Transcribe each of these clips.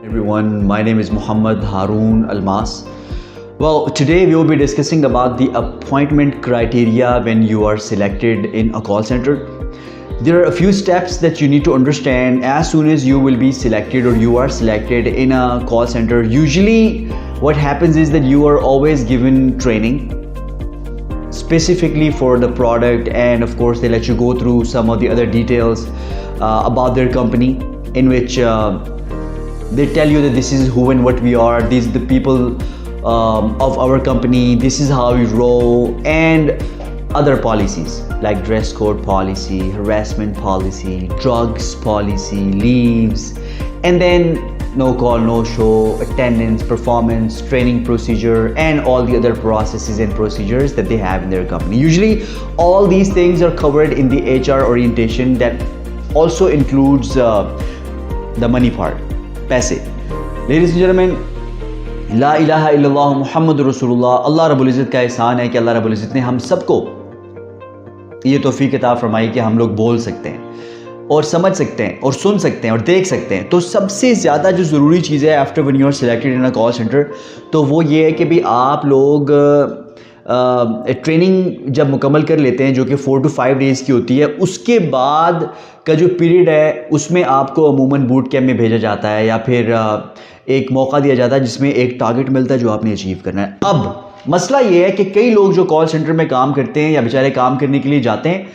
Everyone, my name is Muhammad Haroon Almas. Well, today we will be discussing about the appointment criteria when you are selected in a call center. There are a few steps that you need to understand as soon as you will be selected or you are selected in a call center. Usually what happens is that you are always given training specifically for the product, and of course they let you go through some of the other details about their company, in which they tell you that this is who and what we are, these are the people of our company, this is how we roll, and other policies like dress code policy, harassment policy, drugs policy, leaves, and then no call, no show, attendance, performance, training procedure, and all the other processes and procedures that they have in their company. Usually all these things are covered in the HR orientation that also includes the money part, पैसे. Ladies and gentlemen, ला इलाहा इल्लल्लाह मुहम्मद रसूलुल्लाह, अल्लाह रब्बुल इज़्ज़त का एहसान है कि अल्लाह रब्बुल इज़्ज़त ने हम सबको ये तौफीक अता फरमाई कि हम लोग बोल सकते हैं और समझ सकते हैं और सुन सकते हैं और देख सकते हैं. तो सबसे ज़्यादा जो ज़रूरी चीज़ है after when you are selected in a call centre, तो वो ये है कि भी आप लोग ट्रेनिंग जब मुकम्मल कर लेते हैं जो कि 4 to 5 डेज़ की होती है, उसके बाद का जो पीरियड है उसमें आपको अमूमन बूट कैंप में भेजा जाता है या फिर एक मौका दिया जाता है जिसमें एक टारगेट मिलता है जो आपने अचीव करना है. अब मसला ये है कि कई लोग जो कॉल सेंटर में काम करते हैं या बेचारे काम करने के लिए जाते हैं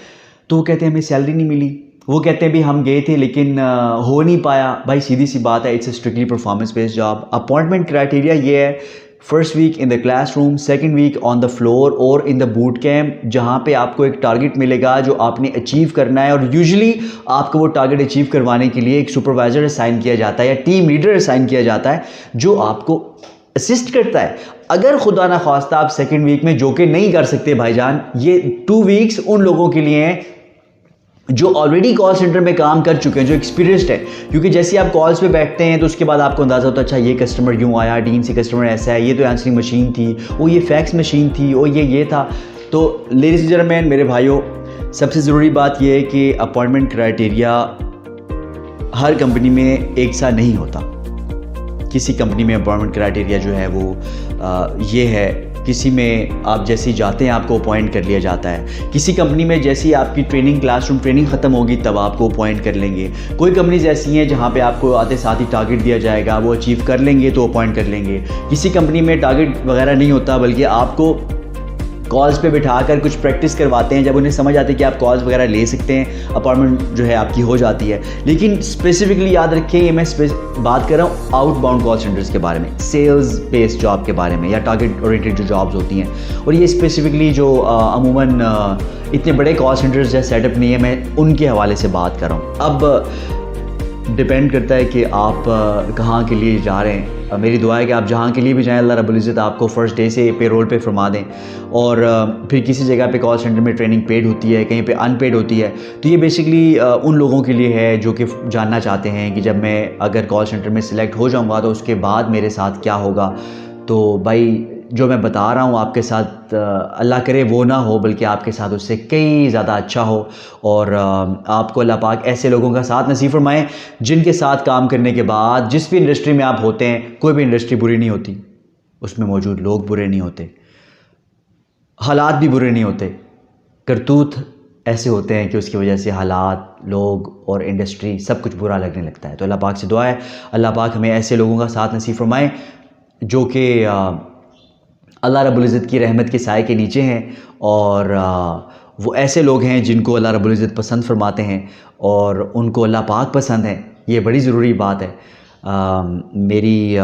तो वो कहते हैं हमें सैलरी नहीं मिली, वो कहते हैं भी हम गए थे लेकिन हो नहीं पाया. भाई सीधी सी बात है, it's a strictly performance based job. Appointment criteria ये है, first week in the classroom, second week on the floor और इन द बूट कैंप, जहाँ पे आपको एक टारगेट मिलेगा जो आपने अचीव करना है. और यूजुअली आपको वो टारगेट अचीव करवाने के लिए एक सुपरवाइज़र असाइन किया जाता है या टीम लीडर असाइन किया जाता है जो आपको असिस्ट करता है. अगर खुदा ना ख्वास्ता आप सेकेंड वीक में जो कि नहीं कर सकते भाईजान, ये 2 वीक्स उन लोगों के लिए हैं जो ऑलरेडी कॉल सेंटर में काम कर चुके हैं, जो एक्सपीरियंस्ड है. क्योंकि जैसे आप कॉल्स पे बैठते हैं तो उसके बाद आपको अंदाज़ा होता है अच्छा ये कस्टमर यूँ आया, डीन सी कस्टमर ऐसा है, ये तो आंसरिंग मशीन थी, वो ये फैक्स मशीन थी, वो ये था. तो लेडीज़ एंड जेंटलमैन, मेरे भाइयों, सबसे ज़रूरी बात यह है कि अपॉइंटमेंट क्राइटेरिया हर कंपनी में एक सा नहीं होता. किसी कंपनी में अपॉइंटमेंट क्राइटेरिया जो है वो ये है, किसी में आप जैसे ही जाते हैं आपको अपॉइंट कर लिया जाता है. किसी कंपनी में जैसी आपकी ट्रेनिंग क्लासरूम ट्रेनिंग ख़त्म होगी तब आपको अपॉइंट कर लेंगे. कोई कंपनीज ऐसी हैं जहाँ पे आपको आते साथ ही टारगेट दिया जाएगा, वो अचीव कर लेंगे तो अपॉइंट कर लेंगे. किसी कंपनी में टारगेट वगैरह नहीं होता, बल्कि आपको कॉल्स पे बिठाकर कुछ प्रैक्टिस करवाते हैं. जब उन्हें समझ आती है कि आप कॉल्स वगैरह ले सकते हैं, अपॉइंटमेंट जो है आपकी हो जाती है. लेकिन स्पेसिफिकली याद रखें, ये मैं बात कर रहा हूँ आउटबाउंड कॉल सेंटर्स के बारे में, सेल्स बेस्ड जॉब के बारे में या टारगेट ओरिएंटेड जो जॉब्स होती हैं. और ये स्पेसिफिकली जो अमूमन इतने बड़े कॉल सेंटर्स जैसे सेटअप नहीं है, मैं उनके हवाले से बात कर रहा हूँ. अब डिपेंड करता है कि आप कहाँ के लिए जा रहे हैं. मेरी दुआ है कि आप जहाँ के लिए भी जाएं, अल्लाह रब्बुल इज़्ज़त आपको फ़र्स्ट डे से पे रोल पे फरमा दें. और फिर किसी जगह पे कॉल सेंटर में ट्रेनिंग पेड होती है, कहीं पे अनपेड होती है. तो ये बेसिकली उन लोगों के लिए है जो कि जानना चाहते हैं कि जब मैं अगर कॉल सेंटर में सिलेक्ट हो जाऊँगा तो उसके बाद मेरे साथ क्या होगा. तो भाई जो मैं बता रहा हूँ आपके साथ अल्लाह करे वो ना हो, बल्कि आपके साथ उससे कई ज़्यादा अच्छा हो. और आपको अल्लाह पाक ऐसे लोगों का साथ नसीब फरमाए जिनके साथ काम करने के बाद जिस भी इंडस्ट्री में आप होते हैं, कोई भी इंडस्ट्री बुरी नहीं होती, उसमें मौजूद लोग बुरे नहीं होते, हालात भी बुरे नहीं होते, करतूत ऐसे होते हैं कि उसकी वजह से हालात, लोग और इंडस्ट्री सब कुछ बुरा लगने लगता है. तो अल्लाह पाक से दुआ है अल्लाह पाक हमें ऐसे लोगों का साथ नसीब फरमाए जो कि अल्लाह रब्बुल इज़्ज़त की रहमत के साए के नीचे हैं, और वो ऐसे लोग हैं जिनको अल्लाह रब्बुल इज़्ज़त पसंद फरमाते हैं और उनको अल्लाह पाक पसंद है. ये बड़ी ज़रूरी बात है. मेरी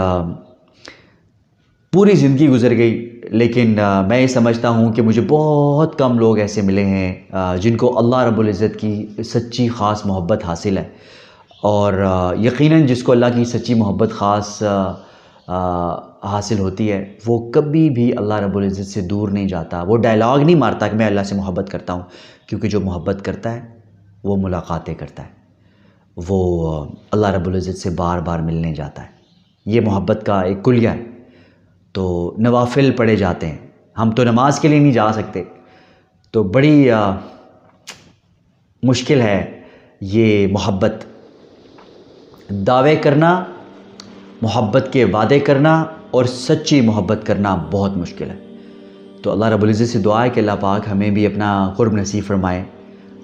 पूरी ज़िंदगी गुजर गई, लेकिन मैं ये समझता हूँ कि मुझे बहुत कम लोग ऐसे मिले हैं जिनको अल्लाह रब्बुल इज़्ज़त की सच्ची ख़ास मोहब्बत हासिल है. और यकीनन जिसको अल्लाह की सच्ची मोहब्बत ख़ास हासिल होती है वो कभी भी अल्लाह रब्बुल इज़्ज़त से दूर नहीं जाता. वो डायलॉग नहीं मारता कि मैं अल्लाह से मोहब्बत करता हूँ, क्योंकि जो मोहब्बत करता है वो मुलाकातें करता है, वो अल्लाह रब्बुल इज़्ज़त से बार बार मिलने जाता है. ये मोहब्बत का एक कुलिया है. तो नवाफिल पढ़े जाते हैं, हम तो नमाज के लिए नहीं जा सकते. तो बड़ी मुश्किल है ये मोहब्बत. दावे करना मोहब्बत के वादे करना और सच्ची मोहब्बत करना बहुत मुश्किल है। तो अल्लाह रब्बुल इज़्ज़त से दुआ है कि अल्लाह पाक हमें भी अपना क़ुर्ब नसीब फरमाए।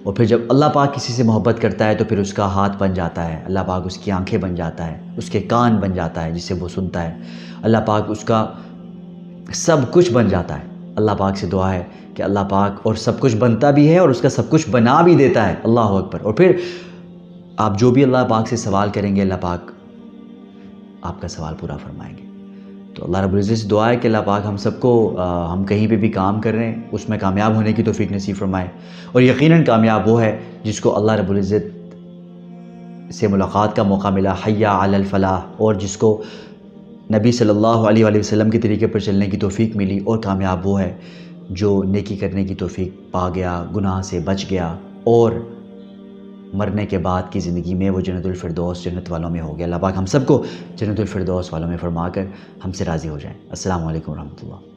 और फिर जब अल्लाह पाक किसी से मोहब्बत करता है तो फिर उसका हाथ बन जाता है, अल्लाह पाक उसकी आंखें बन जाता है, उसके कान बन जाता है जिससे वो सुनता है, अल्लाह पाक उसका सब कुछ बन जाता है। अल्लाह पाक से दुआ है कि अल्लाह पाक और सब कुछ बनता भी है और उसका सब कुछ बना भी देता है। अल्लाह अकबर। और फिर आप जो भी अल्लाह पाक से सवाल करेंगे अल्लाह पाक आपका सवाल पूरा फरमाएंगे। तो अल्लाह रब्बुल इज़्ज़त से दुआ है कि अल्लाह पाक हम सबको हम कहीं पे भी काम कर रहे हैं उसमें कामयाब होने की तौफ़ीक नसीब फरमाए। और यकीनन कामयाब वो है जिसको अल्लाह रब्बुल इज़्ज़त से मुलाकात का मौका मिला, हय्या अलल फलाह, और जिसको नबी सल्लल्लाहु अलैहि वसल्लम के तरीके पर चलने की तौफ़ीक मिली। और कामयाब वो है जो नेकी करने की तौफ़ीक पा गया, गुनाह से बच गया और मरने के बाद की ज़िंदगी में वो जन्नतुल फ़िरदौस जन्नत वालों में हो गया। अल्लाह पाक हम सबको जन्नतुल फ़िरदौस वालों में फरमा कर हमसे राज़ी हो जाए। अस्सलामु अलैकुम व रहमतुल्लाह।